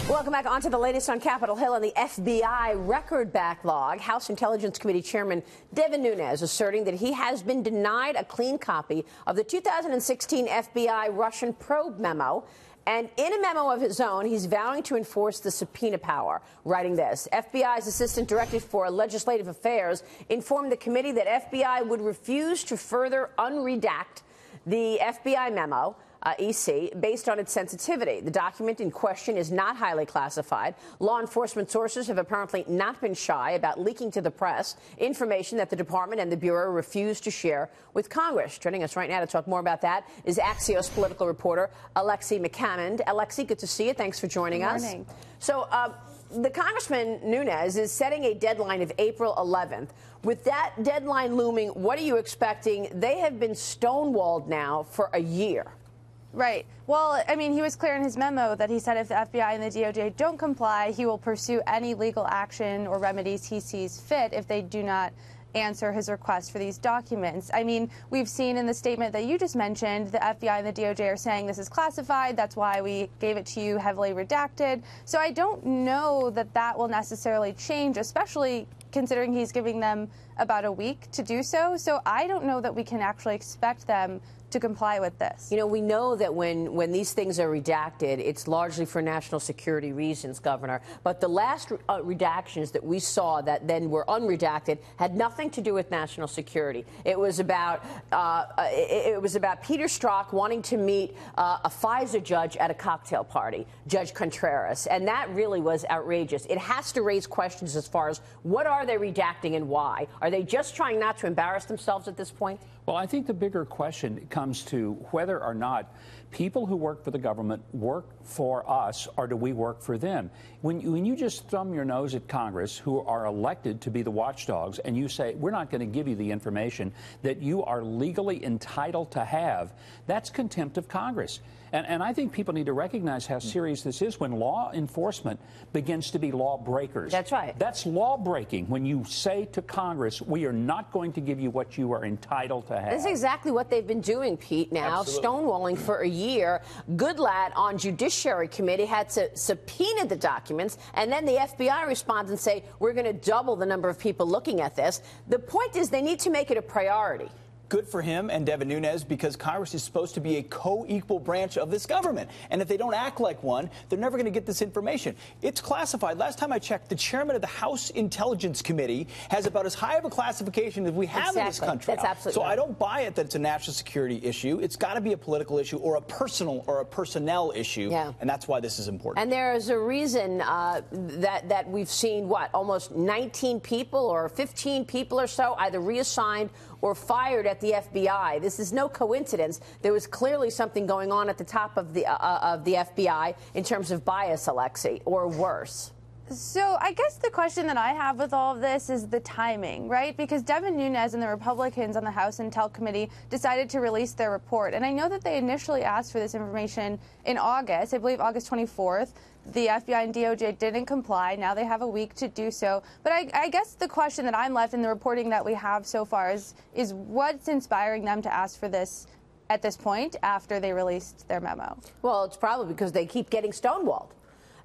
Welcome back. On to the latest on Capitol Hill and the FBI record backlog. House Intelligence Committee Chairman Devin Nunes asserting that he has been denied a clean copy of the 2016 FBI Russian probe memo. And in a memo of his own, he's vowing to enforce the subpoena power, writing this. FBI's Assistant Director for Legislative Affairs informed the committee that FBI would refuse to further unredact the FBI memo, EC, based on its sensitivity. The document in question is not highly classified. Law enforcement sources have apparently not been shy about leaking to the press information that the department and the Bureau refused to share with Congress. Joining us right now to talk more about that is Axios political reporter Alexi McCammond. Alexi, good to see you. Thanks for joining us. Good morning. So, the Congressman Nunes is setting a deadline of April 11th. With that deadline looming, what are you expecting? They have been stonewalled now for a year. Right. Well, I mean, he was clear in his memo that he said if the FBI and the DOJ don't comply, he will pursue any legal action or remedies he sees fit if they do not answer his request for these documents. I mean, we've seen in the statement that you just mentioned, the FBI and the DOJ are saying this is classified. That's why we gave it to you heavily redacted. So I don't know that that will necessarily change, especially considering he's giving them about a week to do so. So I don't know that we can actually expect them to comply with this. You know, we know that when these things are redacted, it's largely for national security reasons, Governor. But the last redactions that we saw that then were unredacted had nothing to do with national security. It was about Peter Strzok wanting to meet a FISA judge at a cocktail party, Judge Contreras, and that really was outrageous. It has to raise questions as far as what are they redacting and why? Are they just trying not to embarrass themselves at this point? Well, I think the bigger question comes to whether or not people who work for the government work for us, or do we work for them? When you just thumb your nose at Congress, who are elected to be the watchdogs, and you say, we're not going to give you the information that you are legally entitled to have, that's contempt of Congress. And I think people need to recognize how serious this is when law enforcement begins to be law breakers. That's right. That's law breaking when you say to Congress, we are not going to give you what you are entitled to have. That's exactly what they've been doing, Pete, now, Absolutely. Stonewalling for a year. Goodlatte on Judiciary Committee had to subpoena the documents, and then the FBI responds and say, we're going to double the number of people looking at this. The point is they need to make it a priority. Good for him and Devin Nunes, because Congress is supposed to be a co-equal branch of this government. And if they don't act like one, they're never going to get this information. It's classified. Last time I checked, the chairman of the House Intelligence Committee has about as high of a classification as we have in this country. That's absolutely so right. I don't buy it that it's a national security issue. It's got to be a political issue or a personal or a personnel issue. Yeah. And that's why this is important. And there is a reason that we've seen, what, almost 19 people or 15 people or so either reassigned or fired at the FBI. This is no coincidence. There was clearly something going on at the top of the FBI in terms of bias, Alexi, or worse. So I guess the question that I have with all of this is the timing, right? Because Devin Nunes and the Republicans on the House Intel Committee decided to release their report. And I know that they initially asked for this information in August, I believe August 24th. The FBI and DOJ didn't comply. Now they have a week to do so. But I guess the question that I'm left in the reporting that we have so far is what's inspiring them to ask for this at this point after they released their memo? Well, it's probably because they keep getting stonewalled.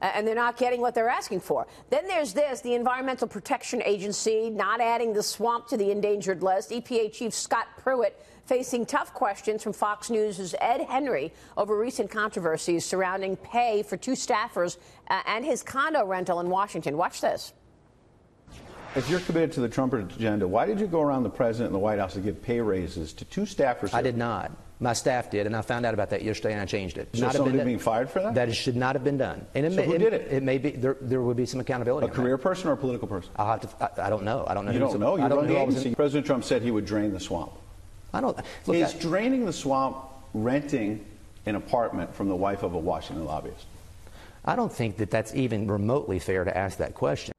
And they're not getting what they're asking for. Then there's this, the Environmental Protection Agency not adding the swamp to the endangered list. EPA Chief Scott Pruitt facing tough questions from Fox News' Ed Henry over recent controversies surrounding pay for two staffers and his condo rental in Washington. Watch this. If you're committed to the Trump agenda, why did you go around the president and the White House to give pay raises to two staffers? I did not. My staff did, and I found out about that yesterday, and I changed it. Should somebody being fired for that? That should not have been done. And so who did it? It may be there would be some accountability. A career person or a political person? I'll have to. I don't know. I don't know. You don't know. You run the agency. President Trump said he would drain the swamp. I don't. Look, is draining the swamp renting an apartment from the wife of a Washington lobbyist? I don't think that that's even remotely fair to ask that question.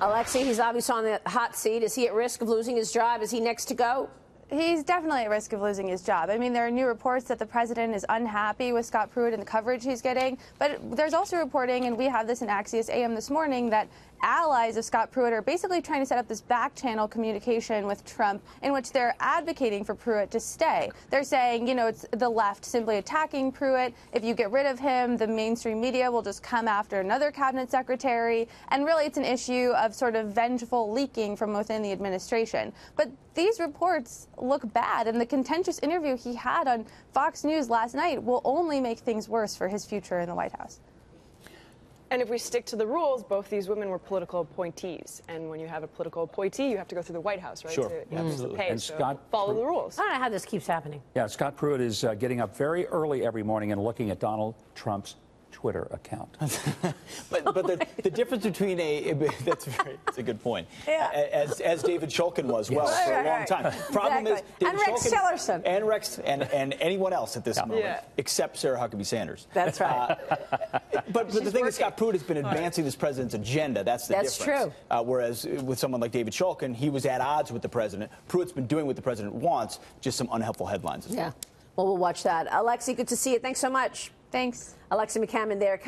Alexi, he's obviously on the hot seat. Is he at risk of losing his job? Is he next to go? He's definitely at risk of losing his job. I mean, there are new reports that the president is unhappy with Scott Pruitt and the coverage he's getting. But there's also reporting, and we have this in Axios AM this morning, that allies of Scott Pruitt are basically trying to set up this back-channel communication with Trump in which they're advocating for Pruitt to stay. They're saying, you know, it's the left simply attacking Pruitt. If you get rid of him, the mainstream media will just come after another cabinet secretary. And really, it's an issue of sort of vengeful leaking from within the administration. But these reports look bad, and the contentious interview he had on Fox News last night will only make things worse for his future in the White House. And if we stick to the rules, both these women were political appointees. And when you have a political appointee, you have to go through the White House, right? Sure, absolutely. Pay, and so Scott follow the rules. I don't know how this keeps happening. Yeah, Scott Pruitt is getting up very early every morning and looking at Donald Trump's Twitter account. but the difference between that's a good point. Yeah. As David Shulkin was for a long time. Problem is, David and Rex Tillerson. And Rex and anyone else at this moment, except Sarah Huckabee Sanders. That's right. But the thing is, Scott Pruitt has been advancing this president's agenda. That's the difference. That's true. Whereas with someone like David Shulkin, he was at odds with the president. Pruitt's been doing what the president wants, just some unhelpful headlines. Yeah. Well, we'll watch that. Alexi, good to see you. Thanks so much. Thanks. Alexi McCammond there.